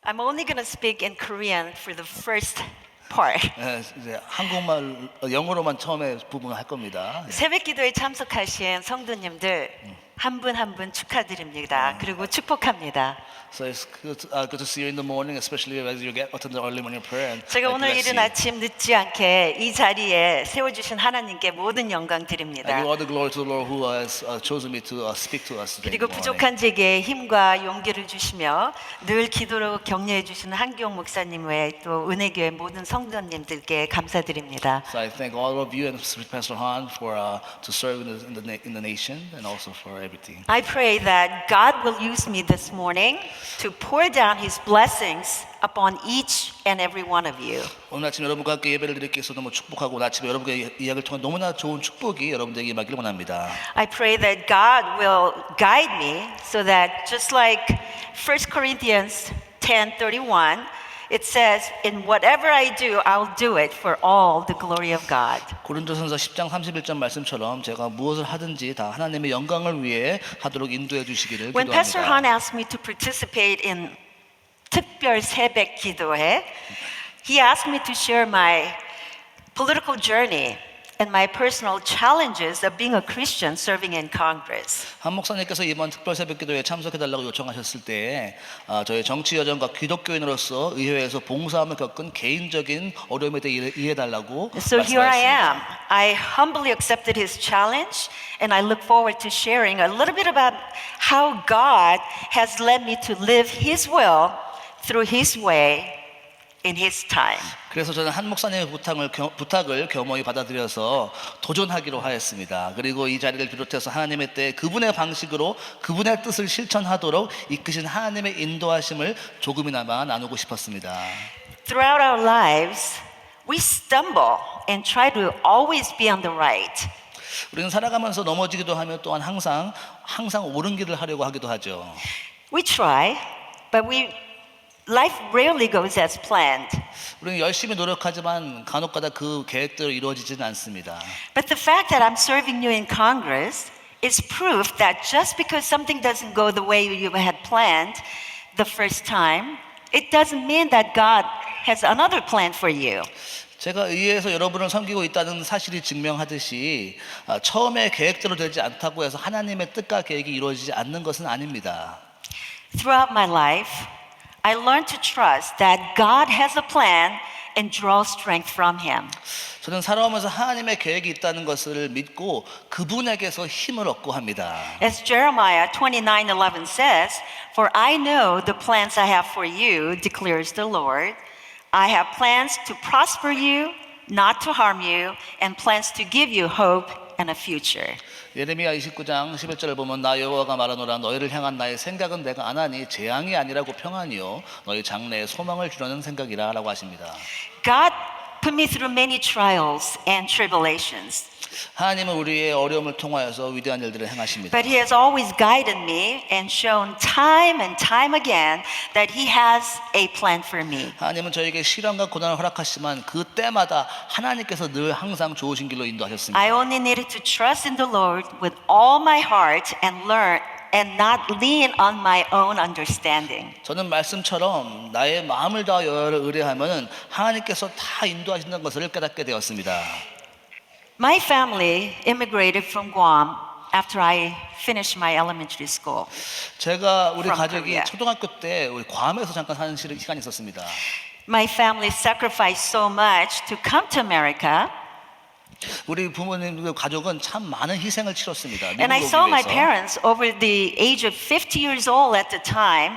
I'm only going to speak in Korean for the first part. 이제 한국말 영어로만 처음에 부분을 할 겁니다. 새벽 기도에 참석하신 성도님들 한 분 한 분 축하드립니다. 그리고 축복합니다. So it's good to see you in the morning, especially as you get attend the early morning prayer. 제가 오늘 이른 아침 늦지 않게 이 자리에 세워주신 하나님께 모든 영광 I 드립니다. give all the glory to the Lord who has chosen me to speak to us today. 그리고 부족한 제게 힘과 용기를 주시며 늘 기도로 격려해 주시는 한기용 목사님 외에 또 은혜교회 모든 성도님들께 감사드립니다. So I thank all of you and Pastor Han for to serve in the nation and also for everything. I pray that God will use me this morning to pour down His blessings upon each and every one of you. 오늘 아침 여러분과 함께 예배를 드리기 위해서 너무 축복하고 오늘 아침에 여러분과 이야기를 통한 너무나 좋은 축복이 여러분들에게 임하기를 원합니다. I pray that God will guide me so that just like 1 Corinthians 10:31 it says, in whatever I do, I'll do it for all the glory of God. 고린도전서 10장 31절 말씀처럼 제가 무엇을 하든지 다 하나님의 영광을 위해 하도록 인도해 주시기를 When Pastor Han 기도합니다. asked me to participate in 특별새벽기도회, he asked me to share my political journey and my personal challenges of being a Christian serving in Congress. 한 목사님께서 이번 특별새벽기도에 참석해달라고 요청하셨을 때 저의 정치 여정과 기독교인으로서 의회에서 봉사함을 겪은 개인적인 어려움에 대해 이해해달라고 So here I am. 말씀하셨습니다. I humbly accepted his challenge and I look forward to sharing a little bit about how God has led me to live His will through His way in His time. 그래서 저는 한 목사님의 부탁을 겸허히 받아들여서 도전하기로 하였습니다. 그리고 이 자리를 비롯해서 하나님의 때 그분의 방식으로 그분의 뜻을 실천하도록 이끄신 하나님의 인도하심을 조금이나마 나누고 싶었습니다. Throughout our lives, we stumble and try to always be on the right. 우리는 살아가면서 넘어지기도 하며 또한 항상 옳은 길을 하려고 하기도 하죠. We try, but life rarely goes as planned. 우리는 열심히 노력하지만 간혹가다 그 계획대로 이루어지지는 않습니다. But the fact that I'm serving you in Congress is proof that just because something doesn't go the way you had planned the first time, it doesn't mean that God has another plan for you. 제가 의회에서 여러분을 섬기고 있다는 사실이 증명하듯이 처음에 계획대로 되지 않다고 해서 하나님의 뜻과 계획이 이루어지지 않는 것은 아닙니다. Throughout my life, I learned to trust that God has a plan and draw strength from Him. 저는 살아오면서 하나님의 계획이 있다는 것을 믿고 그분에게서 힘을 얻고 합니다. As Jeremiah 29:11 says, "For I know the plans I have for you, declares the Lord. I have plans to prosper you, not to harm you, and plans to give you hope and a future." 예레미야 29장 11절을 보면 나 여호와가 말하노라 너희를 향한 나의 생각은 내가 안 하니 재앙이 아니라고 평안이요 너희 장래에 소망을 주려는 생각이라 라고 하십니다. God put me through many trials and tribulations. 하나님은 우리의 어려움을 통하여서 위대한 일들을 행하십니다. But He has always guided me and shown time and time again that He has a plan for me. 하나님은 저에게 시련과 고난을 허락하시지만 그 때마다 하나님께서 늘 항상 좋으신 길로 인도하셨습니다. I only needed to trust in the Lord with all my heart and learn and not lean on my own understanding. 저는 말씀처럼 나의 마음을 다하여 의뢰하면 하나님께서 다 인도하신다는 것을 깨닫게 되었습니다. My family immigrated from Guam after I finished my elementary school. 제가 우리 From 가족이 Korea. 초등학교 때 우리 괌에서 잠깐 사는 시간이 있었습니다. My family sacrificed so much to come to America. 우리 부모님들 가족은 참 많은 희생을 치렀습니다. And I 미국 saw 오기 my 위해서. parents over the age of 50 years old at the time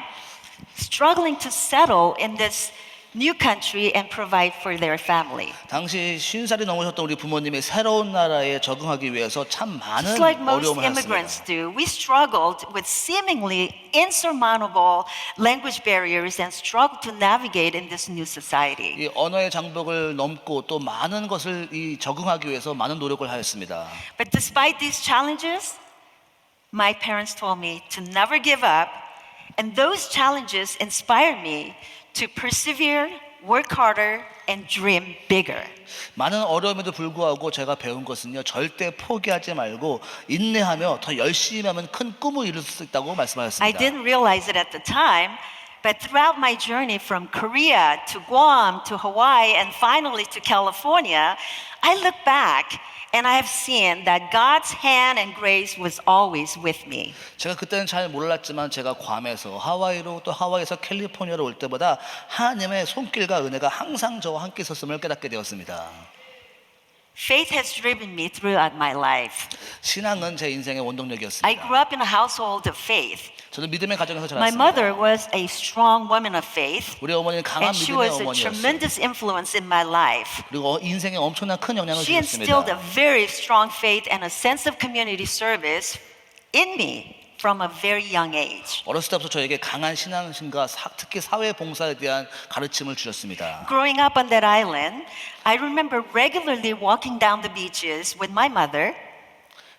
struggling to settle in this new country and provide for their family. 당시 50살이 넘으셨던 우리 부모님이 새로운 나라에 적응하기 위해서 참 많은 Just like most 어려움을 immigrants 하셨습니다. do, we struggled with seemingly insurmountable language barriers and struggled to navigate in this new society. 이 언어의 장벽을 넘고 또 많은 것을 적응하기 위해서 많은 노력을 하였습니다. But despite these challenges, my parents told me to never give up, and those challenges inspired me to persevere, work harder, and dream bigger. 많은 어려움에도 불구하고 제가 배운 것은요, 절대 포기하지 말고 인내하며 더 열심히 하면 큰 꿈을 이룰 수 있다고 I 말씀하셨습니다. didn't realize it at the time, But throughout my journey from Korea to Guam to Hawaii and finally to California, I look back and I have seen that God's hand and grace was always with me. 제가 그때는 잘 몰랐지만 제가 괌에서 하와이로 또 하와이에서 캘리포니아로 올 때보다 하나님의 손길과 은혜가 항상 저와 함께 있었음을 깨닫게 되었습니다. Faith has driven me throughout my life. 신앙은 제 인생의 원동력이었습니다. I grew up in a household of faith. 저는 믿음의 가정에서 My 자랐습니다. mother was a strong woman of faith, 우리 어머니는 강한 and she 믿음의 was a 어머니였어요. tremendous influence in my life. 그리고 인생에 엄청난 큰 영향을 She instilled a 주셨습니다. very strong faith and a sense of community service in me from a very young age. 어렸을 때부터 저에게 강한 신앙심과 특히 사회 봉사에 대한 가르침을 주셨습니다. Growing up on that island, I remember regularly walking down the beaches with my mother.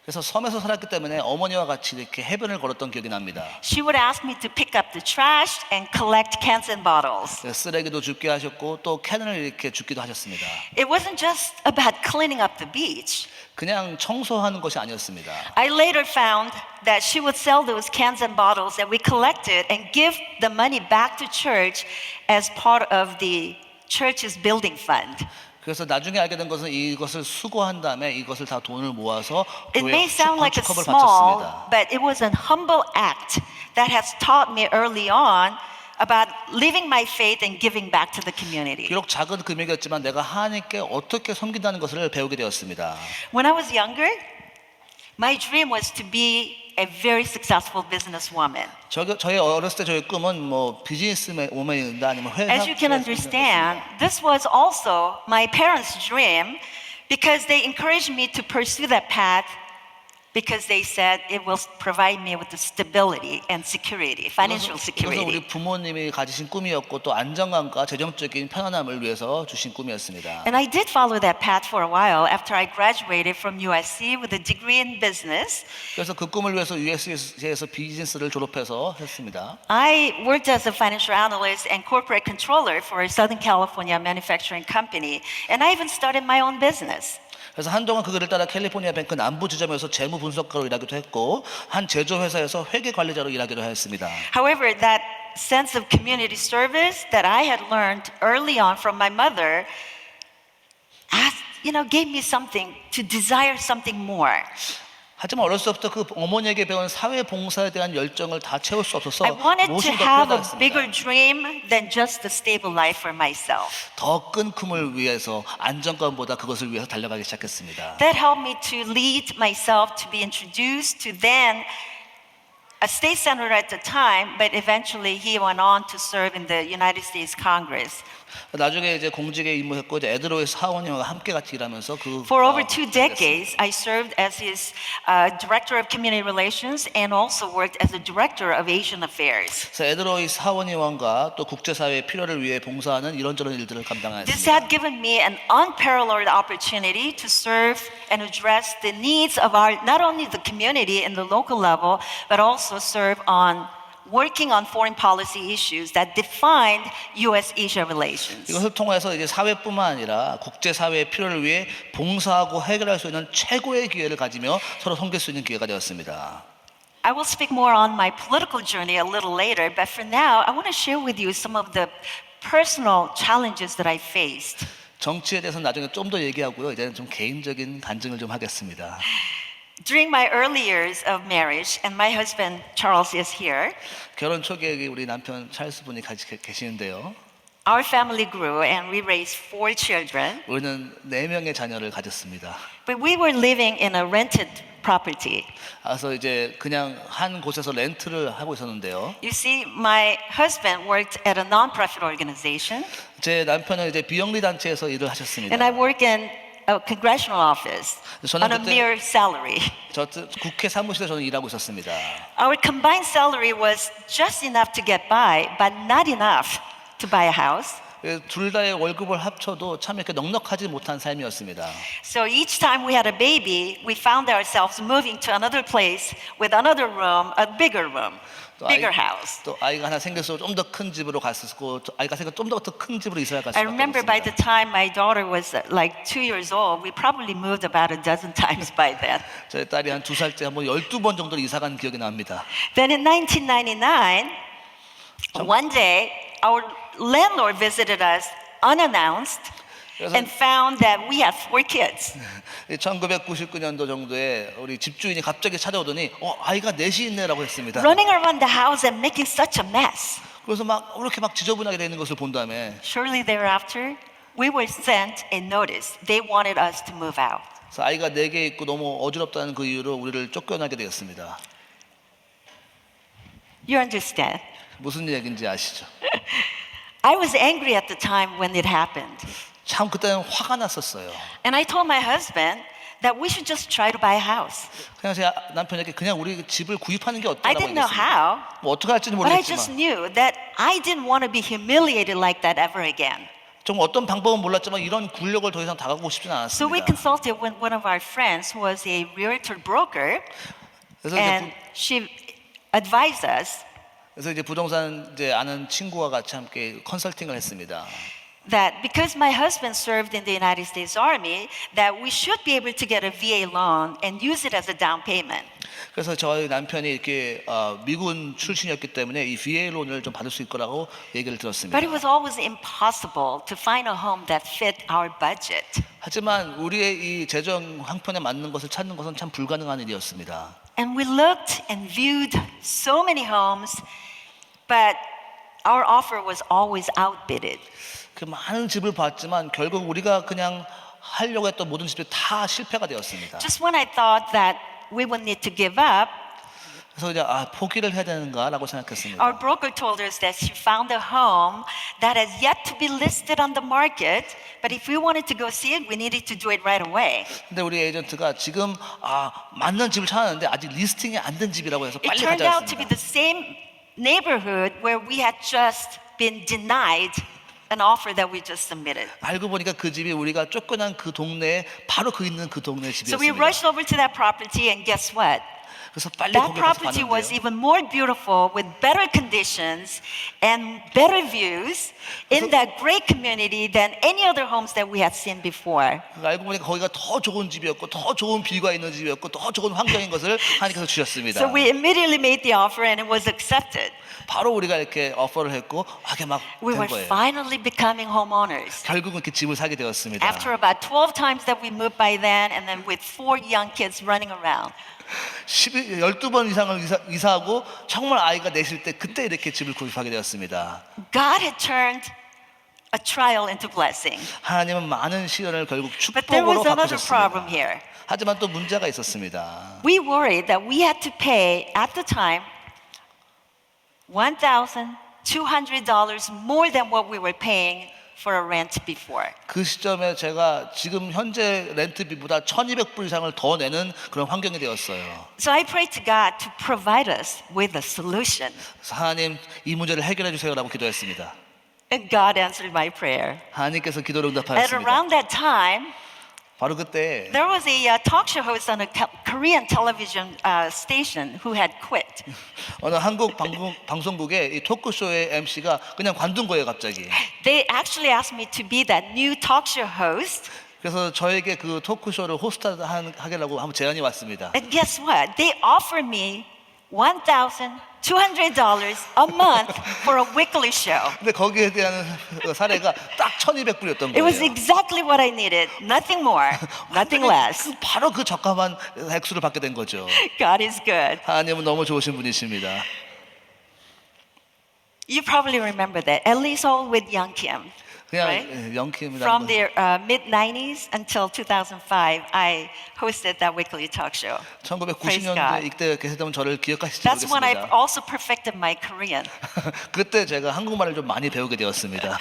그래서 섬에서 살았기 때문에 어머니와 같이 이렇게 해변을 걸었던 기억이 납니다. She would ask me to pick up the trash and collect cans and bottles. 쓰레기도 줍게 하셨고 또 캔을 이렇게 줍기도 하셨습니다. It wasn't just about cleaning up the beach. 그냥 청소하는 것이 아니었습니다. I later found that she would sell those cans and bottles that we collected and give the money back to church as part of the church's building fund. 그래서 나중에 알게 된 것은 이것을 수거한 다음에 이것을 다 돈을 모아서 It may 교회 sound like a 건축업을 small, 바쳤습니다. but it was a humble act that has taught me early on about living my faith and giving back to the community. 비록 작은 금액이었지만 내가 하나님께 어떻게 섬긴다는 것을 배우게 되었습니다. When I was younger, my dream was to be a very successful businesswoman. 저희 어렸을 때 저희 꿈은 뭐 비즈니스우먼이다 아니면 회사. As you can understand, this was also my parents' dream because they encouraged me to pursue that path because they said it will provide me with the stability and security, financial 이것은 security. 우리 부모님이 가지신 꿈이었고 또 안정감과 재정적인 편안함을 위해서 주신 꿈이었습니다. And I did follow that path for a while after I graduated from USC with a degree in business. 그래서 그 꿈을 위해서 USC에서 비즈니스를 졸업해서 했습니다. I worked as a financial analyst and corporate controller for a Southern California manufacturing company, and I even started my own business. 그래서 한동안 그 길을 따라 캘리포니아 뱅크 남부 지점에서 재무 분석가로 일하기도 했고 한 제조 회사에서 회계 관리자로 일하기도 했습니다. However, that sense of community service that I had learned early on from my mother, gave me something to desire something more. 하지만 어렸을 때부터 그 어머니에게 배운 사회 봉사에 대한 열정을 다 채울 수 없어서 I wanted to 무엇이 더 have a 필요하다 bigger 했습니다. dream than just a stable life for myself. 더 큰 꿈을 위해서 안정감보다 그것을 위해서 달려가기 시작했습니다. That helped me to lead myself to be introduced to then a state senator at the time, but eventually he went on to serve in the United States Congress. 나중에 이제 공직에 입무했고 이제 에드로의 사원님과 함께 같이 일하면서 For over 2 decades, I served as his director of community relations and also worked as the director of Asian affairs. 그래서 에드로의 사원의원과 또 국제사회의 필요를 위해 봉사하는 이런저런 일들을 This 감당하였습니다. had given me an unparalleled opportunity to serve and address the needs of not only the community in the local level, but also serve on working on foreign policy issues that defined U.S.-Asia relations. 이것을 통해서 이제 사회뿐만 아니라 국제사회의 필요를 위해 봉사하고 해결할 수 있는 최고의 기회를 가지며 서로 섬길 수 있는 기회가 되었습니다. I will speak more on my political journey a little later, but for now, I want to share with you some of the personal challenges that I faced. 정치에 대해서는 나중에 좀 더 얘기하고요. 이제는 좀 개인적인 간증을 좀 하겠습니다. During my early years of marriage, and my husband Charles is here, 결혼 초기에 우리 남편 찰스 분이 같이 계시는데요. our family grew and we raised 4 children, 우리는 4명의 자녀를 가졌습니다. but we were living in a rented property. 그래서 이제 그냥 한 곳에서 렌트를 하고 있었는데요. You see, my husband worked at a non-profit organization, 제 남편은 이제 비영리 단체에서 일을 하셨습니다. and I work in a congressional office 저는 on a 그때- mere salary. 저 국회 사무실에 저는 일하고 있었습니다. Our combined salary was just enough to get by, but not enough to buy a house. 둘 다의 월급을 합쳐도 참 이렇게 넉넉하지 못한 삶이었습니다. So each time we had a baby, we found ourselves moving to another place with another room, a bigger room, bigger house. 또 아이가 하나 생겨서 좀 더 큰 집으로 갔었고 또 아이가 생겨 좀 더 큰 집으로 이사를 갔을 I remember by the time my daughter was like 2 years old, we probably moved about a dozen times by then. 저희 딸이 한 2살째 한번 12번 정도 이사 간 기억이 납니다. Then in 1999, One day, our landlord visited us unannounced and found that we had 4 kids. 1999년도 정도에 우리 집주인이 갑자기 찾아오더니 아이가 넷이 있네라고 했습니다. Running around the house and making such a mess. 그래서 막 이렇게 막 지저분하게 되는 것을 본 다음에 Shortly thereafter, we were sent a notice. They wanted us to move out. 그래서 아이가 4개 있고 너무 어지럽다는 그 이유로 우리를 쫓겨나게 되었습니다. You understand? 무슨 얘기인지 아시죠? I was angry at the time when it happened. 참 그때는 화가 났었어요. And I told my husband that we should just try to buy a house. 그냥 제 남편에게 그냥 우리 집을 구입하는 게 I 어떠냐고 didn't know 얘기했습니다. how, 뭐 어떻게 할지는 but I just 모르겠지만 knew that I didn't want to be humiliated like that ever again. 좀 어떤 방법은 몰랐지만 이런 굴욕을 더 이상 당하고 싶지는 So we 않았습니다. consulted with one of our friends who was a realtor broker, 그래서 and she advised us 이제 부동산 이제 아는 친구와 같이 함께 컨설팅을 했습니다. that because my husband served in the United States Army, that we should be able to get a VA loan and use it as a down payment. 그래서 저희 남편이 이렇게 미군 출신이었기 때문에 이 VA 론을 좀 받을 수 있을 거라고 얘기를 들었습니다. But it was always impossible to find a home that fit our budget. 하지만 우리의 이 재정 형편에 맞는 것을 찾는 것은 참 불가능한 일이었습니다. And we looked and viewed so many homes, but our offer was always outbidded. 그 많은 집을 봤지만 결국 우리가 그냥 하려고 했던 모든 집이 다 실패가 되었습니다. Just when I thought that we would need to give up, 그래서 이제 포기를 해야 되는가라고 생각했습니다. our broker told us that she found a home that has yet to be listed on the market, but if we wanted to go see it, we needed to do it right away. 근데 우리 에이전트가 지금 맞는 집을 찾았는데 아직 리스팅이 안 된 집이라고 해서 It 빨리 turned out to be 가져왔습니다. the same neighborhood where we had just been denied an offer that we just submitted. 알고 보니까 그 집이 우리가 쫓겨난 그 동네에 바로 그 있는 그 동네 So we 집이었습니다. rushed over to that property, and guess what? 그래서 빨리 That 거기 가서 property was 봤는데요. even more beautiful with better conditions and better views in that great community than any other homes that we had seen before. 알고 보니까 거기가 더 좋은 집이었고 더 좋은 뷰가 있는 집이었고 더 좋은 환경인 것을 하나님께서 주셨습니다. So we immediately made the offer and it was accepted. 바로 우리가 이렇게 오퍼를 했고 하게 막 We 된 were 거예요. finally becoming homeowners. 결국은 이렇게 집을 사게 되었습니다. After about 12 times that we moved by then, and then with 4 young kids running around. 12번 이상을 이사하고 정말 아이가 내실 때 그때 이렇게 집을 구입하게 되었습니다. God had turned a trial into blessing. 하나님은 많은 시련을 결국 But there was 축복으로 another problem 바꾸셨습니다. here. 하지만 또 문제가 있었습니다. We worried that we had to pay at the time $1,200 more than what we were paying for a rent before. 그 시점에 제가 지금 현재 렌트비보다 1,200불 이상을 더 내는 그런 환경이 되었어요. So I prayed to God to provide us with a solution. 그래서 하나님 이 문제를 해결해 주세요라고 기도했습니다. And God answered my prayer. 하나님께서 기도를 At 응답하였습니다. around that time, 바로 그때 there was a talk show host on a Korean television station who had quit. 어느 한국 방송국의 이 토크쇼의 MC가 그냥 관둔 거예요, 갑자기. They actually asked me to be that new talk show host. 그래서 저에게 그 토크쇼를 호스트하려고 한번 제안이 왔습니다. And guess what? They offered me $1,200 a month for a weekly show. 근데 거기에 대한 사례가 딱 1,200불이었던 It was 거예요. exactly what I needed. Nothing more, nothing less. 바로 그 적합한 액수를 받게 된 거죠. God is good. 하나님은 너무 좋으신 분이십니다. You probably remember that. At least all with Young Kim. 그냥 Right? 영킴이라는 From the mid-90s until 2005, I hosted that weekly talk show. Praise 1990년대 God. 이때 계시다면 저를 기억하실지 That's when I 모르겠습니다. also perfected my Korean. 그때 제가 한국말을 좀 많이 배우게 되었습니다.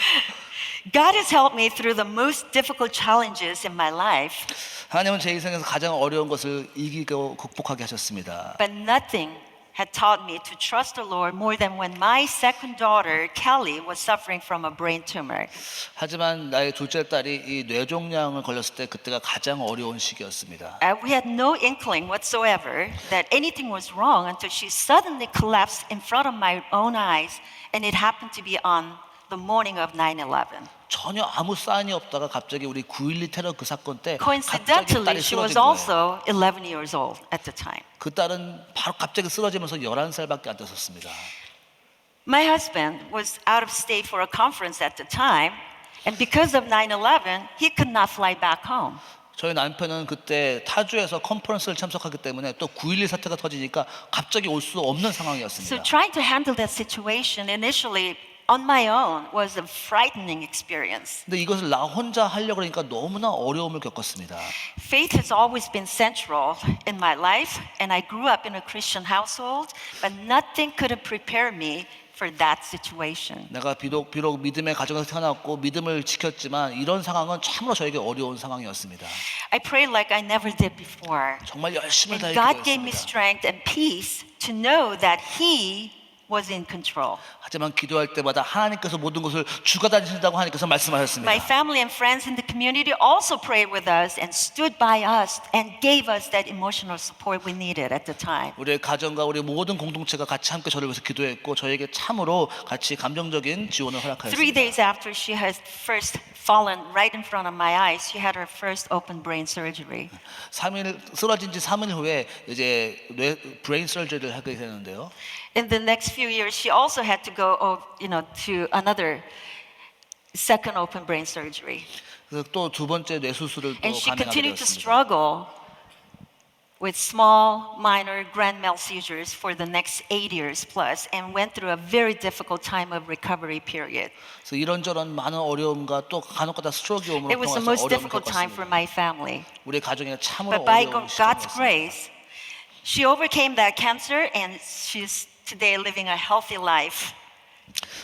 God has helped me through the most difficult challenges in my life, 하나님은 제 인생에서 가장 어려운 것을 이기고 극복하게 하셨습니다. but nothing had taught me to trust the Lord more than when my second daughter, Kelly, was suffering from a brain tumor. 하지만 나의 둘째 딸이 이 뇌종양을 걸렸을 때 그때가 가장 어려운 시기였습니다. We had no inkling whatsoever that anything was wrong until she suddenly collapsed in front of my own eyes, and it happened to be on the morning of 9/11. 전혀 아무 사인이 없다가 갑자기 우리 9.12 테러 그 사건 때 갑자기 Coincidentally, 딸이 she was 쓰러진 거예요. also 11 years old at the time. 그 딸은 바로 갑자기 쓰러지면서 11살밖에 안 됐었습니다. My husband was out of state for a conference at the time, and because of 9/11, he could not fly back home. 저희 남편은 그때 타주에서 컨퍼런스를 참석하기 때문에 또 9.11 사태가 터지니까 갑자기 올 수 없는 So 상황이었습니다. trying to handle that situation initially on my own was a frightening experience. 근데 이것을 나 혼자 하려고 하니까 너무나 어려움을 겪었습니다. Faith has always been central in my life, and I grew up in a Christian household, but nothing could have prepared me for that situation. 내가 비록 믿음의 가정에서 태어났고 믿음을 지켰지만 이런 상황은 참으로 저에게 어려운 상황이었습니다. I prayed like I never did before. 정말 열심을 And 다해 God gave me 기도했습니다. strength and peace to know that He was in control. 하지만 기도할 때마다 하나님께서 모든 것을 주관하신다고 하나님께서 말씀하셨습니다. My family and friends in the community also prayed with us and stood by us and gave us that emotional support we needed at the time. 우리의 가정과 우리 모든 공동체가 같이 함께 저를 위해서 기도했고 저에게 참으로 같이 감정적인 지원을 3 허락하였습니다. days after she had first fallen right in front of my eyes, she had her first open brain surgery. 3일 쓰러진 지 3일 후에 이제 브레인 서저리를 하게 되는데요. In the next few years, she also had to go, to another second open brain surgery. 그래서 또 두 번째 뇌 수술을 또 And she 감행하게 continued to 되었습니다. struggle with small, minor grand mal seizures for the next 8 years plus, and went through a very difficult time of recovery period. 그래서 이런저런 많은 어려움과 또 간혹가다 스트로크 오므로 It was the 통해서 most 어려움을 difficult time for 겪었습니다. my family. 우리 가정에 참으로 But by 어려운 God's 시점이었습니다. grace, she overcame that cancer, and she's today living a healthy life.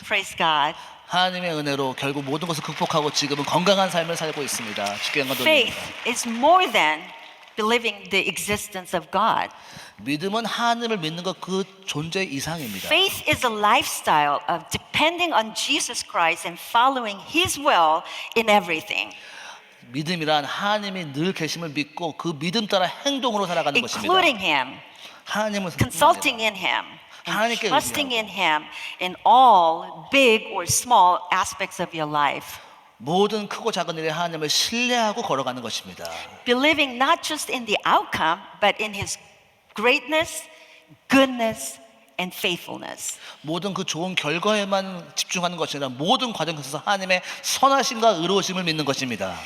Praise God. 하나님의 은혜로 결국 모든 것을 극복하고 지금은 건강한 삶을 살고 있습니다. 주께 영광 Faith 돌립니다. is more than believing the existence of God. 믿음은 하나님을 믿는 것 그 존재 이상입니다. Faith is a lifestyle of depending on Jesus Christ and following His will in everything, 믿음이란 하나님이 늘 계심을 믿고 그 믿음 따라 행동으로 살아가는 것입니다. including Him, 하나님을 consulting in Him, and 하나님께 trusting 의지하고. in Him in all big or small aspects of your life. 모든 크고 작은 일에 하나님을 신뢰하고 걸어가는 것입니다. Believing not just in the outcome, but in His greatness, goodness, and faithfulness. 모든 그 좋은 결과에만 집중하는 것이 아니라 모든 과정에서 하나님의 선하심과 의로우심을 믿는 것입니다.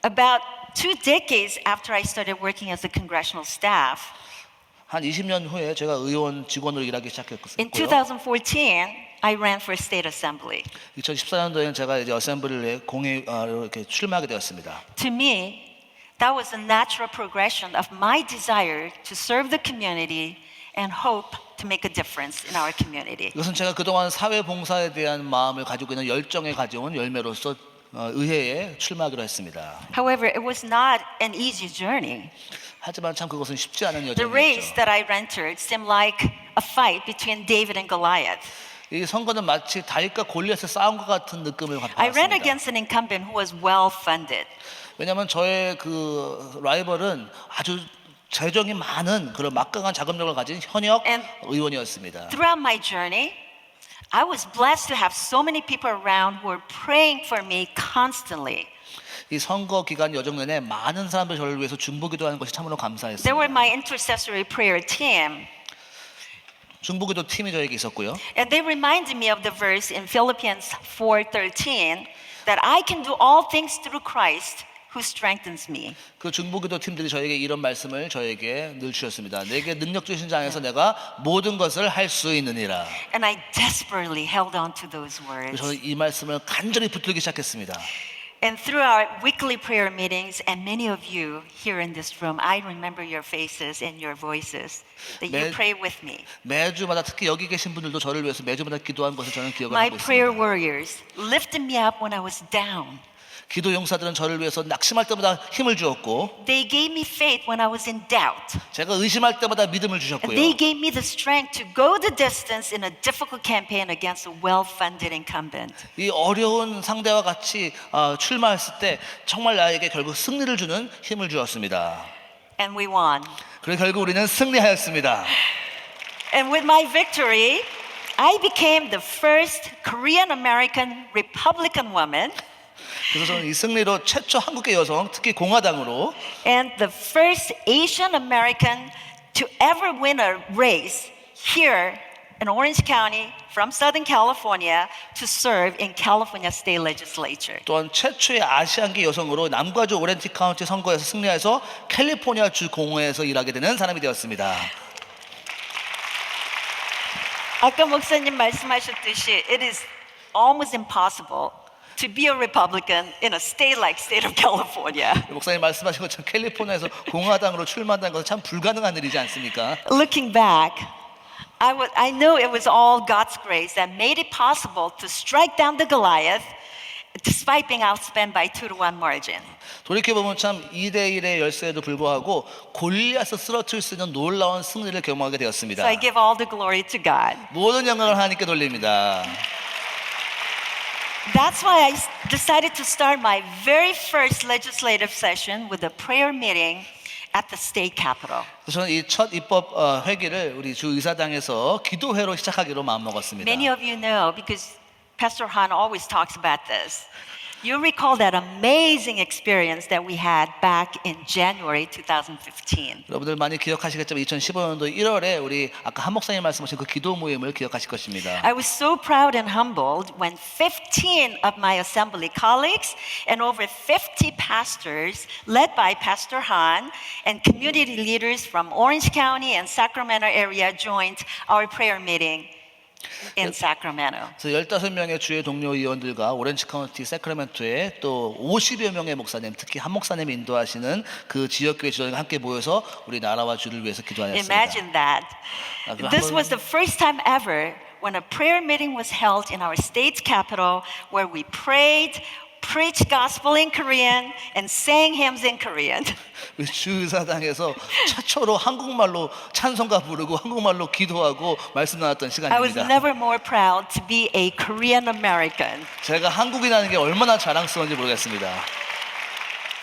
About 2 decades after I started working as a congressional staff, 한 20년 후에 제가 의원 직원으로 일하기 in 시작했고요. 2014, I ran for state assembly. 2014년도에는 제가 이제 어셈블리에 공회로 이렇게 출마하게 되었습니다. To me, that was a natural progression of my desire to serve the community and hope to make a difference in our community. 이것은 제가 그동안 사회 봉사에 대한 마음을 가지고 있는 열정에 가져온 열매로서 의회에 출마하기로 했습니다. However, it was not an easy journey. 하지만 참 그것은 쉽지 않은 The race 여정이었죠. that I entered seemed like a fight between David and Goliath. 이 선거는 마치 다윗과 골리앗의 싸움과 같은 느낌을 I ran 받았습니다. against an incumbent who was well funded. 왜냐하면 저의 그 라이벌은 아주 재정이 많은 그런 막강한 자금력을 가진 현역 And 의원이었습니다. Throughout my journey, I was blessed to have so many people around who were praying for me constantly. 이 선거 기간 여정 내내 많은 사람들이 저를 위해서 중보기도하는 것이 참으로 감사했습니다. They were my intercessory prayer team. 중보기도 팀이 저에게 있었고요. And they reminded me of the verse in Philippians 4:13 that I can do all things through Christ who strengthens me. 그 중보기도 팀들이 저에게 이런 말씀을 저에게 늘 주셨습니다. 내게 능력 주신 자 안에서 내가 모든 것을 할 수 있느니라. And I desperately held on to those words. 저는 이 말씀을 간절히 붙들기 시작했습니다. And through our weekly prayer meetings, and many of you here in this room, I remember your faces and your voices, that you pray with me. 매주마다 특히 여기 계신 분들도 저를 위해서 매주마다 기도한 것을 저는 기억을 My 하고 prayer 있습니다. warriors lifted me up when I was down. 기도 용사들은 저를 위해서 낙심할 때마다 힘을 주었고 They gave me faith when I was in doubt. 제가 의심할 때마다 믿음을 And 주셨고요. they gave me the strength to go the distance in a difficult campaign against a well-funded incumbent. 이 어려운 상대와 같이 출마했을 때 정말 나에게 결국 승리를 주는 힘을 주었습니다. And we won. 그래서 결국 우리는 승리하였습니다. And with my victory, I became the first Korean American Republican woman 그래서 저는 이 승리로 최초 한국계 여성, 특히 공화당으로 and the first Asian American to ever win a race here in Orange County from Southern California to serve in California State Legislature. 또한 최초의 아시안계 여성으로 남과주 오렌지 카운티 선거에서 승리해서 캘리포니아 주 공회에서 일하게 되는 사람이 되었습니다. 아까 목사님 말씀하셨듯이 it is almost impossible to be a Republican in a state like state of California. 목사님 말씀하신 것처럼 캘리포니아에서 공화당으로 출마한다는 것은 참 불가능한 일이지 않습니까? Looking back, I know it was all God's grace that made it possible to strike down the Goliath despite being outspent by 2-1 margin. 돌이켜보면 참 2대1의 열세에도 불구하고 골리앗을 쓰러뜨릴 수 있는 놀라운 승리를 경험하게 되었습니다. So I give all the glory to God. 모든 영광을 하나님께 돌립니다. That's why I decided to start my very first legislative session with a prayer meeting at the state capitol. 저는 이 첫 입법 회기를 우리 주 의사당에서 기도회로 시작하기로 마음먹었습니다. Many of you know because Pastor Han always talks about this. You recall that amazing experience that we had back in January 2015. 여러분들 많이 기억하시겠지만 2015년도 1월에 우리 아까 한 목사님 말씀하신 그 기도 모임을 기억하실 것입니다. I was so proud and humbled when 15 of my assembly colleagues and over 50 pastors led by Pastor Han and community leaders from Orange County and Sacramento area joined our prayer meeting in Sacramento. 그래서 15명의 주의 동료 의원들과 오렌지 카운티 세크라멘토에 또 50여 명의 목사님, 특히 한 목사님이 인도하시는 그 지역교회 지도자가 함께 모여서 우리 나라와 주를 위해서 기도하였습니다. Imagine that. This was the first time ever when a prayer meeting was held in our state's capital where we prayed, preached gospel in Korean and sang hymns in Korean. 우리 주의사당에서 최초로 한국말로 찬송가 부르고 한국말로 기도하고 말씀 나눴던 I was 시간입니다. never more proud to be a Korean American. 제가 한국인이라는 게 얼마나 자랑스러운지 모르겠습니다.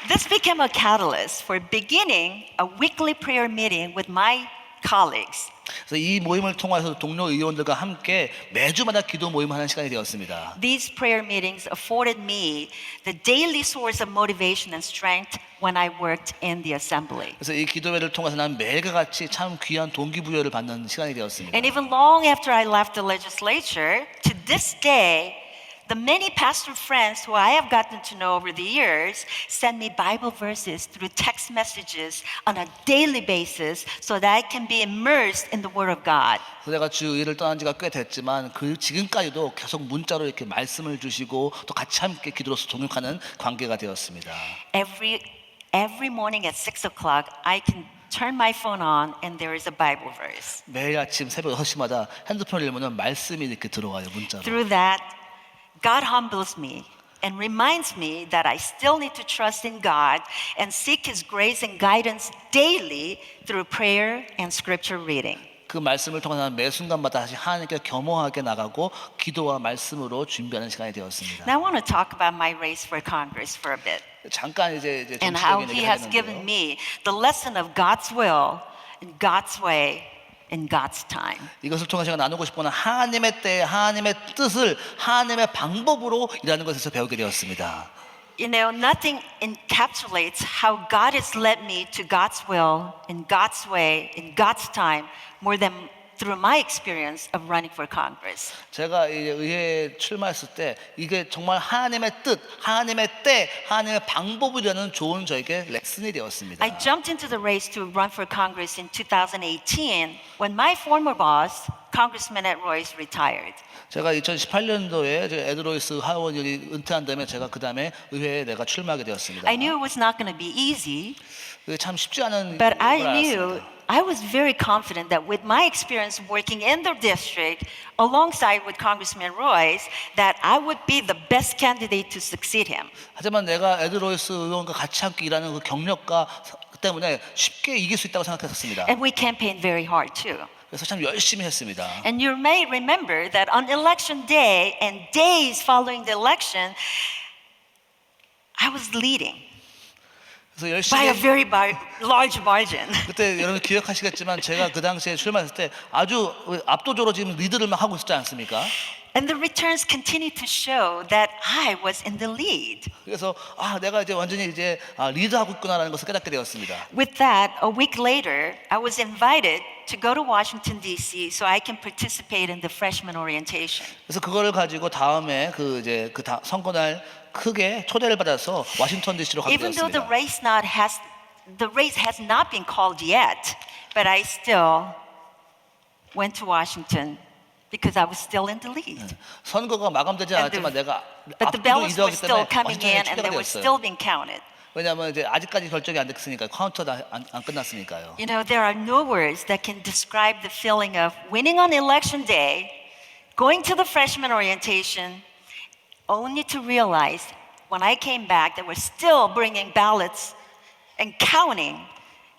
This became a catalyst for beginning a weekly prayer meeting with my colleagues. 그래서 이 모임을 통해서 동료 의원들과 함께 매주마다 기도 모임을 하는 시간이 되었습니다. These prayer meetings afforded me the daily source of motivation and strength when I worked in the assembly. 그래서 이 기도회를 통해서 난 매일과 같이 참 귀한 동기부여를 받는 시간이 되었습니다. And even long after I left the legislature, to this day, the many pastor friends who I have gotten to know over the years send me Bible verses through text messages on a daily basis so that I can be immersed in the Word of God. 그래서 내가 주일을 떠난 지가 꽤 됐지만 그 지금까지도 계속 문자로 이렇게 말씀을 주시고 또 같이 함께 기도로서 동역하는 관계가 되었습니다. Every morning at 6 o'clock, I can turn my phone on and there is a Bible verse. 매일 아침 새벽 6시마다 핸드폰을 열면 말씀이 이렇게 들어와요, 문자로. Through that, God humbles me and reminds me that I still need to trust in God and seek His grace and guidance daily through prayer and scripture reading. 그 말씀을 통해서 매 순간마다 다시 하나님께 겸허하게 나가고 기도와 말씀으로 준비하는 시간이 되었습니다. Now I want to talk about my race for Congress for a bit 잠깐 이제 and how 정치적인 He 얘기를 has given 하는데요. me the lesson of God's will and God's way in God's time. 이것을 통해 제가 나누고 싶은 하나님의 때, 하나님의 뜻을 하나님의 방법으로 일하는 것에서 배우게 되었습니다. You know, nothing encapsulates how God has led me to God's will, in God's way, in God's time, more than through my experience of running for Congress. 제가 이제 의회에 출마했을 때 이게 정말 하나님의 뜻, 하나님의 때, 하나님의 방법이라는 좋은 저에게 레슨이 되었습니다. I jumped into the race to run for Congress in 2018 when my former boss, Congressman Ed Royce, retired. 제가 2018년도에 에드 로이스 하원의원이 은퇴한 다음에 제가 그 다음에 의회에 내가 출마하게 되었습니다. I knew it was not going to be easy, 그게 참 쉽지 않은 but 걸 I 알았습니다. knew I was very confident that with my experience working in the district alongside with Congressman Royce, that I would be the best candidate to succeed him. 하지만 내가 에드 로이스 의원과 같이 함께 일하는 그 경력과 때문에 쉽게 이길 수 있다고 생각했었습니다. And we campaigned very hard too. 그래서 참 열심히 했습니다. And you may remember that on election day and days following the election, I was leading 그래서 열심히 by a very large margin. 그때 여러분 기억하시겠지만 제가 그 당시에 출마했을 때 아주 압도적으로 지금 리드를 막 하고 있었지 않습니까? And the returns continue to show that I was in the lead. 그래서 내가 이제 완전히 이제 리드하고 있구나라는 것을 깨닫게 되었습니다. With that, a week later, I was invited to go to Washington D.C. so I can participate in the freshman orientation. 그래서 그거를 가지고 다음에 선거날 크게 초대를 받아서 워싱턴 DC로 가게 Even though 되었습니다. the race has not been called yet, but I still went to Washington because I was still in the lead. 선거가 마감되지 않았지만 내가 But the 앞으로 ballots were 이동하기 still 때문에 coming 워싱턴에 in and they 초대가 were 됐어요. still being counted. 왜냐하면 이제 아직까지 결정이 안 됐으니까 카운트가 안 끝났으니까요. You know, there are no words that can describe the feeling of winning on election day, going to the freshman orientation, only to realize when I came back they were still bringing ballots and counting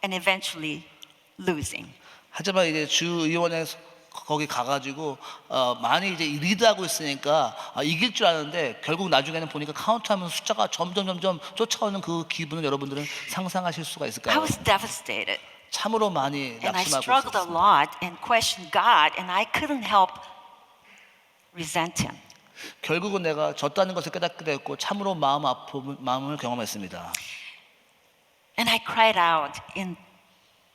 and eventually losing. 하지만 이제 주의원에 거기 가가지고 많이 이제 리드하고 있으니까 이길 줄 아는데 결국 나중에는 보니까 카운트하면서 숫자가 점점 쫓아오는 그 기분을 여러분들은 상상하실 수가 I 있을까요? was devastated 참으로 많이 and I 낙심하고 struggled a 있었습니다. lot and questioned God and I couldn't help resent him. 결국은 내가 졌다는 것을 깨닫게 되었고 참으로 마음을 경험했습니다. And I cried out in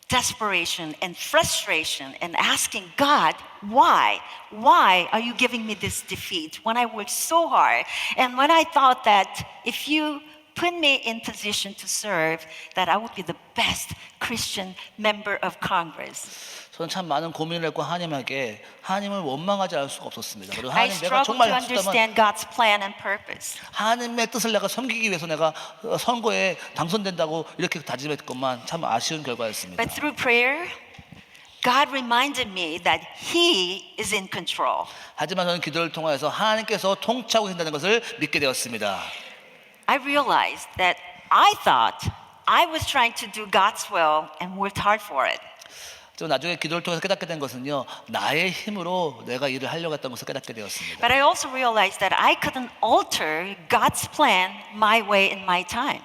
desperation and frustration and asking God, why? Why are you giving me this defeat when I worked so hard? And when I thought that if you put me in position to serve, that I would be the best Christian member of Congress. 저는 참 많은 고민을 했고 하나님을 원망하지 않을 수가 없었습니다. 그리고 I 하나님 내가 struggled 정말 to 했다면 understand God's plan and purpose. 하나님의 뜻을 내가 섬기기 위해서 내가 선거에 당선된다고 이렇게 다짐했건만 참 아쉬운 결과였습니다. But through prayer, God reminded me that He is in control. 하지만 저는 기도를 통해서 하나님께서 통치하고 계신다는 것을 믿게 되었습니다. I realized that I thought I was trying to do God's will and worked hard for it. 저 나중에 기도를 통해서 깨닫게 된 것은요, 나의 힘으로 내가 일을 하려고 했던 것을 깨닫게 되었습니다. But I also realized that I couldn't alter God's plan my way in my time.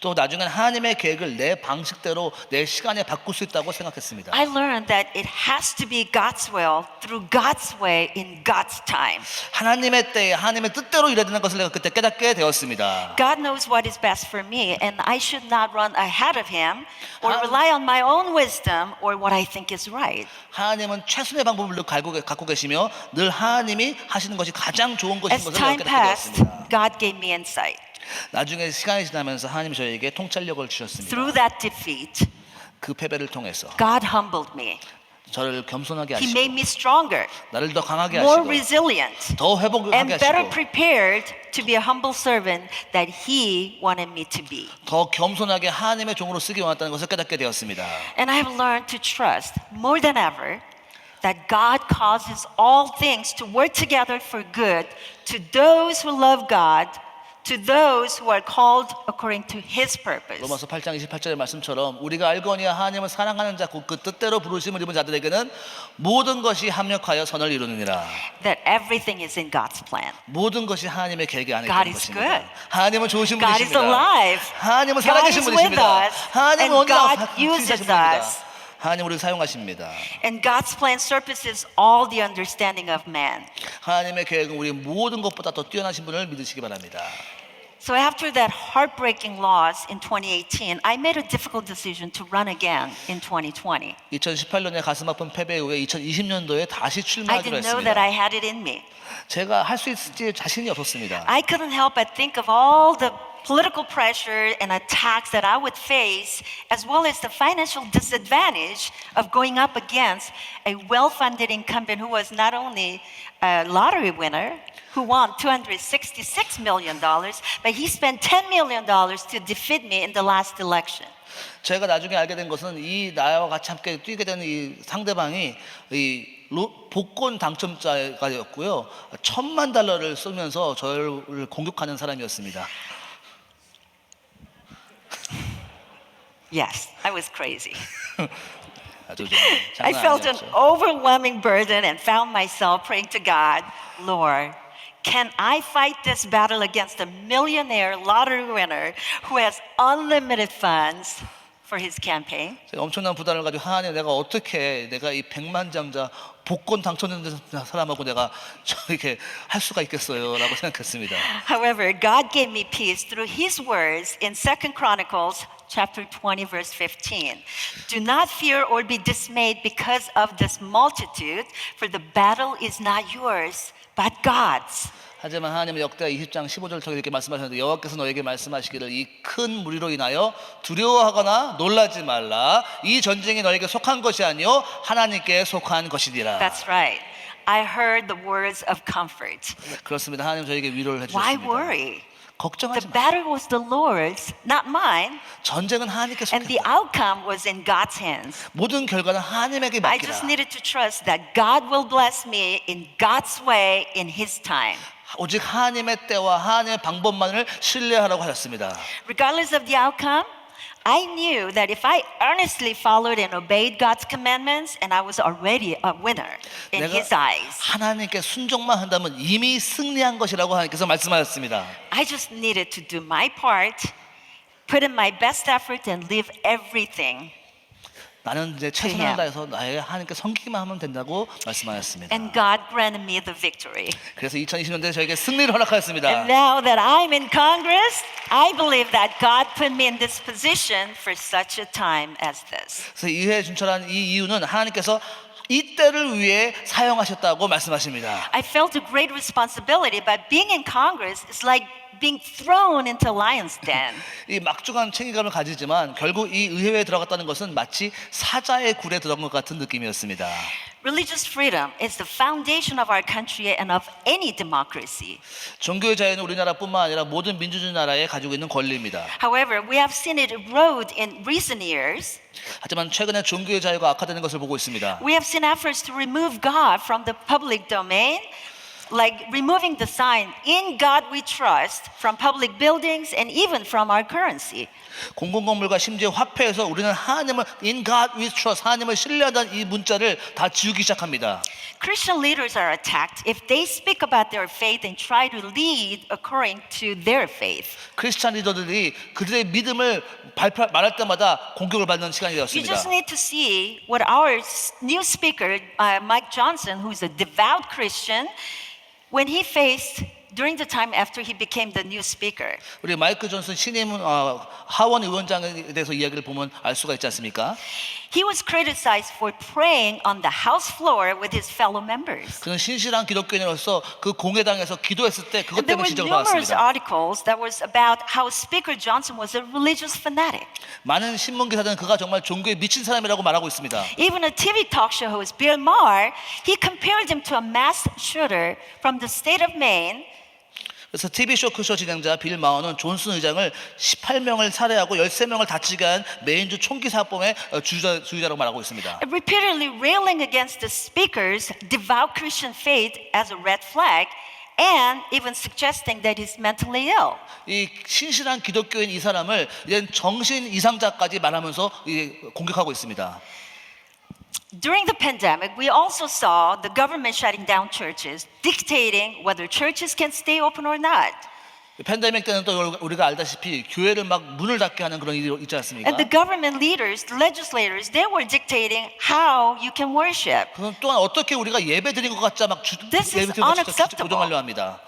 또 나중엔 하나님의 계획을 내 방식대로 내 시간에 바꿀 수 있다고 생각했습니다. I learned that it has to be God's will through God's way in God's time. 하나님의 때에 하나님의 뜻대로 일해야 되는 것을 내가 그때 깨닫게 되었습니다. God knows what is best for me, and I should not run ahead of Him or rely on my own wisdom or what I think is right. 하나님은 최선의 방법을 늘 갖고 계시며 늘 하나님이 하시는 것이 가장 좋은 것인 As 것을 time 깨닫게 passed, 되었습니다. God gave me insight. 나중에 시간이 지나면서 하나님이 저에게 통찰력을 주셨습니다. Through that defeat, 그 패배를 통해서 God humbled me. 저를 겸손하게 He 하시고 made me stronger, 나를 더 강하게 more 하시고 resilient, 더 회복하게 and better 하시고 prepared to be a humble servant that He wanted me to be. 더 겸손하게 하나님의 종으로 쓰기 원했다는 것을 깨닫게 되었습니다. And I have learned to trust more than ever that God causes all things to work together for good to those who love God, to those who are called according to His purpose. 로마서 8장 28절의 말씀처럼 우리가 알거니와 하나님을 사랑하는 자 곧 그 뜻대로 부르심을 입은 자들에게는 모든 것이 합력하여 선을 이루느니라. That everything is in God's plan. 모든 것이 하나님의 계획 안에 God 있는 is 것입니다. good. 하나님은 좋으신 God is 분이십니다. alive. 하나님은 God 살아계신 is with 분이십니다. us, 하나님은 and 언제나 God uses 계신 분입니다. us. 하나님 우리를 사용하십니다. And God's plan surpasses all the understanding of man. 하나님의 계획은 우리 모든 것보다 더 뛰어나신 분을 믿으시기 바랍니다. So after that heartbreaking loss in 2018, I made a difficult decision to run again in 2020. 2018년에 가슴 아픈 패배 이후에 2020년도에 다시 I 출마하기로 didn't know that I 했습니다. had it in me. 제가 할 수 있을지 자신이 없었습니다. I couldn't help but think of all the political pressure and attacks that I would face, as well as the financial disadvantage of going up against a well-funded incumbent who was not only a lottery winner, who won $266 million, but he spent $10 million to defeat me in the last election. 제가 나중에 알게 된 것은 이 나와 같이 함께 뛰게 된 이 상대방이 이 복권 당첨자였고요. $1,000,000를 쓰면서 저를 공격하는 사람이었습니다. Yes, I was crazy. 아주 I 장난 felt an 아니었죠. overwhelming burden and found myself praying to God, Lord, can I fight this battle against a millionaire lottery winner who has unlimited funds for his campaign? 제가 엄청난 부담을 가지고 하나님 내가 어떻게 내가 이 백만장자 복권 당첨된 사람하고 내가 이렇게 할 수가 있겠어요라고 생각했습니다. However, God gave me peace through His words in 2 Chronicles chapter 20, verse 15. Do not fear or be dismayed because of this multitude, for the battle is not yours, but God's. 하지만 하나님은 역대하 20장 15절을 통해 이렇게 말씀하셨는데 여호와께서 너에게 말씀하시기를 이 큰 무리로 인하여 두려워하거나 놀라지 말라. 이 전쟁이 너에게 속한 것이 아니요 하나님께 속한 것이니라. That's right. I heard the words of comfort. 그렇습니다. 하나님 저에게 위로를 Why 해주셨습니다. worry? 걱정하지 The 마. battle was the Lord's, not mine, 전쟁은 하나님께 and the 속했다. outcome was in God's hands. 모든 결과는 하나님에게 I 맡기라. just needed to trust that God will bless me in God's way in His time. 오직 하나님의 때와 하나님의 방법만을 신뢰하라고 하셨습니다. Regardless of the outcome, I knew that if I earnestly followed and obeyed God's commandments, and I was already a winner in 내가 His eyes. 하나님께 순종만 한다면 이미 승리한 것이라고 하나님께서 말씀하셨습니다. I just needed to do my part, put in my best effort, and leave everything. 나는 이제 최선을 다해서 나의 하나님께 섬기기만 하면 된다고 말씀하셨습니다. And God granted me the victory. 그래서 2020년도에 저에게 승리를 허락하였습니다. And now that I'm in Congress, I believe that God put me in this position for such a time as this. 그래서 이해 준철한 이 이유는 하나님께서 이 때를 위해 사용하셨다고 말씀하십니다. I felt a great responsibility, but being in Congress is like being thrown into lion's den. 이 막중한 책임감을 가지지만 결국 이 의회에 들어갔다는 것은 마치 사자의 굴에 들어간 것 같은 느낌이었습니다. Religious freedom is the foundation of our country and of any democracy. 종교의 자유는 우리나라뿐만 아니라 모든 민주주의 나라에 가지고 있는 권리입니다. However, we have seen it erode in recent years. 하지만 최근에 종교의 자유가 악화되는 것을 보고 있습니다. We have seen efforts to remove God from the public domain, like removing the sign, "In God we trust," from public buildings and even from our currency. 공공건물과 심지어 화폐에서 우리는 하나님을 In God we trust, 하나님을 신뢰한다는 이 문자를 다 지우기 시작합니다. Christian leaders are attacked if they speak about their faith and try to lead according to their faith. 크리스찬 리더들이 그들의 믿음을 말할 때마다 공격을 받는 시간이 You 되었습니다. just need to see what our new speaker, Mike Johnson, who is a devout Christian, when he faced during the time after he became the new speaker. 우리 마이크 존슨 신임 하원 의원장에 대해서 이야기를 보면 알 수가 있지 않습니까? He was criticized for praying on the House floor with his fellow members. 그는 신실한 기독교인으로서 그 공회당에서 기도했을 때 그것 And there 때문에 were 지적을 numerous 받았습니다. articles that was about how Speaker Johnson was a religious fanatic. 많은 신문 기사들은 그가 정말 종교에 미친 사람이라고 말하고 있습니다. Even a TV talk show host, Bill Maher, he compared him to a mass shooter from the state of Maine. 그래서 TV 쇼크쇼 진행자 빌 마어는 존슨 의장을 18명을 살해하고 13명을 다치게 한 메인주 총기 사범의 주의자라고 말하고 있습니다. Repeatedly railing against the speaker's devout Christian faith as a red flag, and even suggesting that he's mentally ill. 이 신실한 기독교인 이 사람을 이제 정신 이상자까지 말하면서 공격하고 있습니다. During the pandemic, we also saw the government shutting down churches, dictating whether churches can stay open or not. 팬데믹 때는 또 우리가 알다시피 교회를 막 문을 닫게 하는 그런 일이 있지 않습니까? And the government leaders, the legislators, they were dictating how you can worship. 그건 또한 어떻게 우리가 예배 드린 것 같자 막 This is 예배 드린 것 같이 unacceptable. 조정하려 합니다.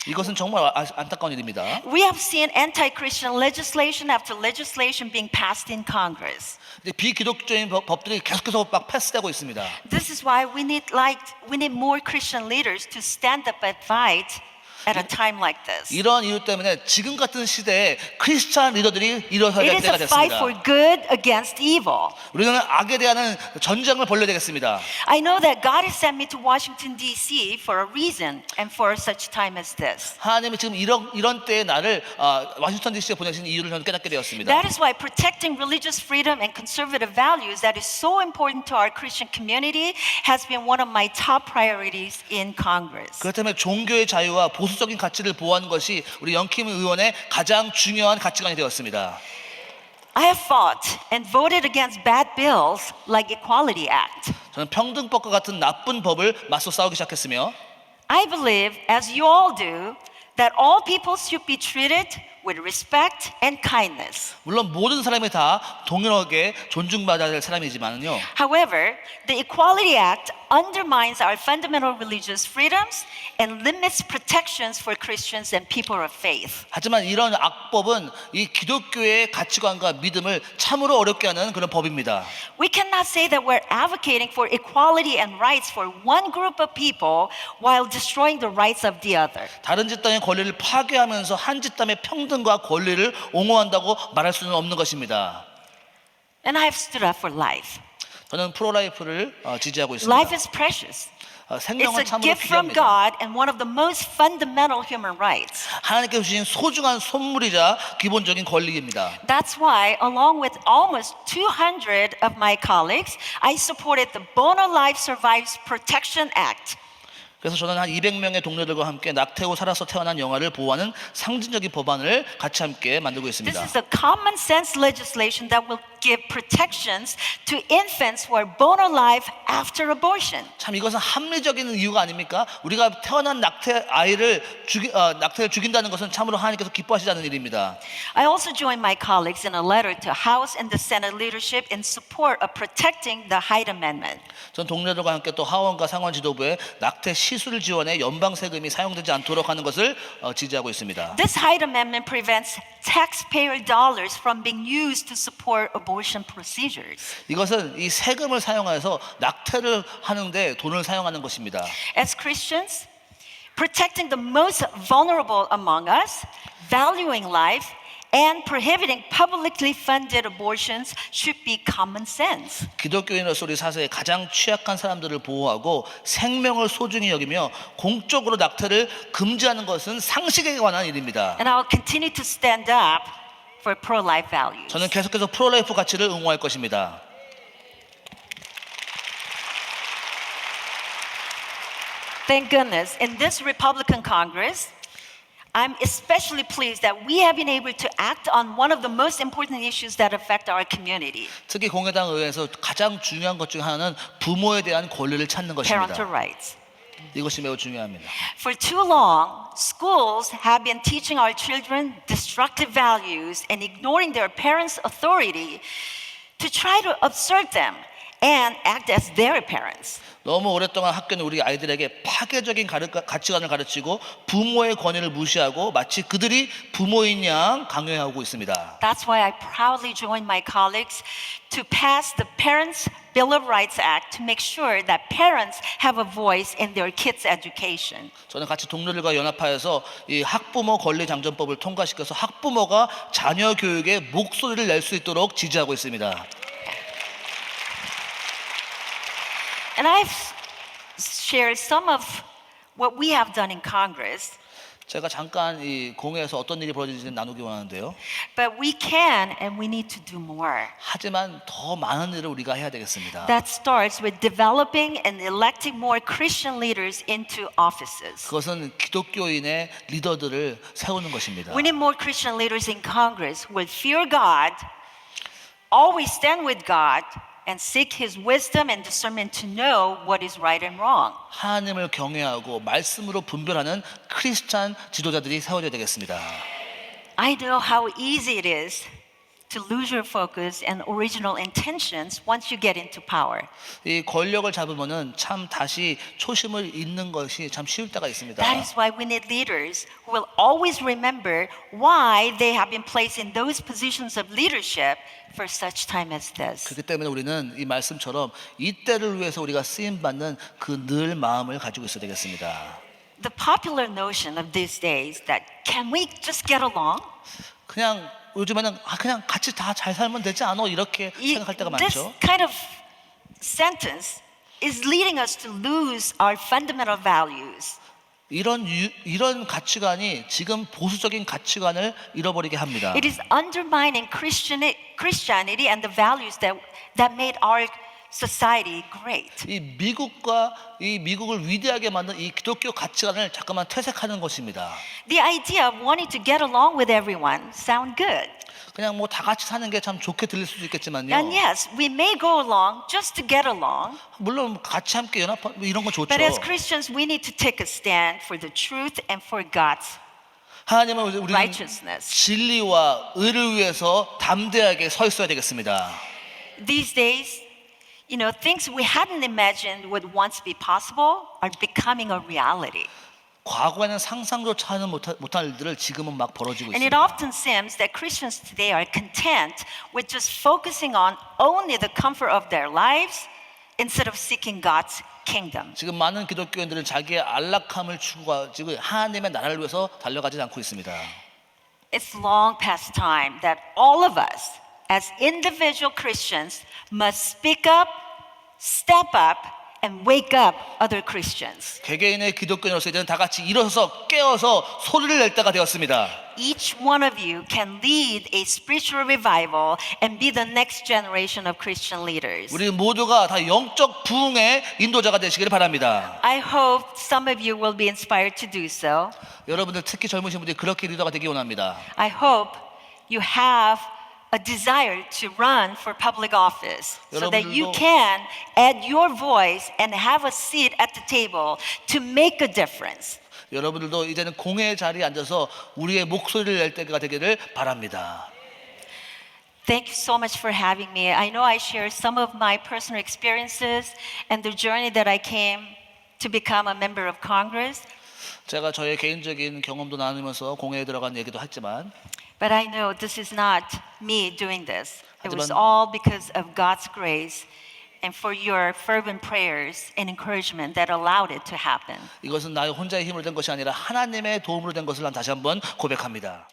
이것은 정말 안타까운 일입니다. We have seen anti-Christian legislation after legislation being passed in Congress. 비기독교인 법들이 계속해서 막 패스되고 있습니다. This is why we need more Christian leaders to stand up and fight at a time like this. 이런 이유 때문에 지금 같은 시대에 크리스찬 리더들이 일어서야 It 될 is 때가 a fight 됐습니다. for good against evil. 우리는 악에 대한 전쟁을 벌여야 되겠습니다. I know that God has sent me to Washington D.C. for a reason and for such time as this. 하나님이 지금 이런 때에 나를 워싱턴 DC에 보내신 이유를 저는 깨닫게 되었습니다. That is why protecting religious freedom and conservative values that is so important to our Christian community has been one of my top priorities in Congress. 그렇다면 종교의 자유와 보수적인 가치를 보호하는 것이 우리 영킴 의원의 가장 중요한 가치관이 되었습니다. I have fought and voted against bad bills like Equality Act. 저는 평등법과 같은 나쁜 법을 맞서 싸우기 시작했으며 I believe, as you all do, that all people should be treated with respect and kindness. 물론 모든 사람이 다 동일하게 존중받아야 될 사람이지만요. However, the Equality Act undermines our fundamental religious freedoms and limits protections for Christians and people of faith. 하지만 이런 악법은 이 기독교의 가치관과 믿음을 참으로 어렵게 하는 그런 법입니다. We cannot say that we're advocating for equality and rights for one group of people while destroying the rights of the other. 다른 집단의 권리를 파괴하면서 한 집단의 평등과 권리를 옹호한다고 말할 수는 없는 것입니다. And I have stood up for life. 저는 프로라이프를 지지하고 있습니다. Life is precious. It's 생명은 a 참으로 gift from 귀합니다. God and one of the most fundamental human rights. 하나님께서 주신 소중한 선물이자 기본적인 권리입니다. That's why, along with almost 200 of my colleagues, I supported the Bono Life Survives Protection Act. 그래서 저는 한 200명의 동료들과 함께 낙태 후 살아서 태어난 영아를 보호하는 상징적인 법안을 같이 함께 만들고 있습니다. This is a common sense legislation that will give protections to infants who are born alive after abortion. 참 이것은 합리적인 이유가 아닙니까? 우리가 태어난 낙태를 죽인다는 것은 참으로 하나님께서 기뻐하시지 않는 일입니다. I also joined my colleagues in a letter to House and the Senate leadership in support of protecting the Hyde Amendment. 전 동료들과 함께 또 하원과 상원 지도부에 낙태 시술 지원에 연방 세금이 사용되지 않도록 하는 것을 지지하고 있습니다. This Hyde Amendment prevents taxpayer dollars from being used to support abortion procedures. 이것은 이 세금을 사용해서 낙태를 하는데 돈을 사용하는 것입니다. As Christians, protecting the most vulnerable among us, valuing life, and prohibiting publicly funded abortions should be common sense. 기독교인으로서 우리 사회의 가장 취약한 사람들을 보호하고 생명을 소중히 여기며 공적으로 낙태를 금지하는 것은 상식에 관한 일입니다. And I will continue to stand up for pro-life values. 저는 계속해서 프로라이프 가치를 옹호할 것입니다. Thank goodness, in this Republican Congress, I'm especially pleased that we have been able to act on one of the most important issues that affect our community, 특히 공회당 의회에서 가장 중요한 것 중 하나는 부모에 대한 권리를 찾는 parental 것입니다. rights. 이것이 매우 중요합니다. For too long, schools have been teaching our children destructive values and ignoring their parents' authority to try to assert them and act as their parents. 너무 오랫동안 학교는 우리 아이들에게 파괴적인 가치관을 가르치고 부모의 권위를 무시하고 마치 그들이 부모인 양 강요하고 있습니다. That's why I proudly joined my colleagues to pass the Parents' Bill of Rights Act to make sure that parents have a voice in their kids' education. 저는 같이 동료들과 연합하여서 이 학부모 권리 장전법을 통과시켜서 학부모가 자녀 교육에 목소리를 낼 수 있도록 지지하고 있습니다. And I've shared some of what we have done in Congress, 제가 잠깐 이 공회에서 어떤 일이 벌어지는지 나누기 원하는데요. but we can and we need to do more. 하지만 더 많은 일을 우리가 해야 되겠습니다. That starts with developing and electing more Christian leaders into offices. 그것은 기독교인의 리더들을 세우는 것입니다. We need more Christian leaders in Congress who will fear God, always stand with God, and seek His wisdom and discernment to know what is right and wrong. 하나님을 경외하고 말씀으로 분별하는 크리스찬 지도자들이 세워져야 되겠습니다. I know how easy it is to lose your focus and original intentions once you get into power. 이 권력을 잡으면은 참 다시 초심을 잃는 것이 참 쉬울 때가 있습니다. That is why we need leaders who will always remember why they have been placed in those positions of leadership for such time as this. 그렇기 때문에 우리는 이 말씀처럼 이때를 위해서 우리가 쓰임 받는 그 늘 마음을 가지고 있어야 되겠습니다. The popular notion of these days that can we just get along? 그냥 요즘에는 그냥 같이 다 잘 살면 되지 않아 이렇게 생각할 때가 This 많죠. kind of sentence is leading us to lose our fundamental values. 이런 가치관이 지금 보수적인 가치관을 잃어버리게 합니다. It is undermining Christianity and the values that made our society great. 이 미국을 위대하게 만든 이 기독교 가치관을 잠깐만 퇴색하는 것입니다. The idea of wanting to get along with everyone sound good. 그냥 뭐 다 같이 사는 게 참 좋게 들릴 수도 있겠지만요. And yes, we may go along just to get along. 물론 같이 함께 연합 이런 건 좋죠. But as Christians, we need to take a stand for the truth and for God's 하나님은 우리는 righteousness. 진리와 의를 위해서 담대하게 서 있어야 되겠습니다. These days, You know, things we hadn't imagined would once be possible are becoming a reality. 과거에는 상상조차 하는 못한 일들을 지금은 막 벌어지고 And it 있습니다. often seems that Christians today are content with just focusing on only the comfort of their lives instead of seeking God's kingdom. 지금 많은 기독교인들은 자기의 안락함을 추구하고 하나님의 나라를 위해서 달려가지 않고 있습니다. It's long past time that all of us, as individual Christians, must speak up, step up, and wake up other Christians. 개개인의 기독교인으로서 이제는 다 같이 일어서서 깨어서 소리를 낼 때가 되었습니다. Each one of you can lead a spiritual revival and be the next generation of Christian leaders. 우리 모두가 다 영적 부흥의 인도자가 되시기를 바랍니다. I hope some of you will be inspired to do so. 여러분들 특히 젊으신 분들이 그렇게 리더가 되기 원합니다. I hope you have a desire to run for public office so that you 여러분들도 can add your voice and have a seat at the table to make a difference. 여러분들도 이제는 공회의 자리에 앉아서 우리의 목소리를 낼 때가 되기를 바랍니다. Thank you so much for having me. I know I shared some of my personal experiences and the journey that I came to become a member of Congress. 제가 저의 개인적인 경험도 나누면서 공회에 들어간 얘기도 했지만 But I know this is not me doing this. It was 하지만- all because of God's grace and for your fervent prayers and encouragement that allowed it to happen. 이것은 나의 혼자의 힘으로 된 것이 아니라 하나님의 도움으로 된 것을 난 다시 한번 고백합니다.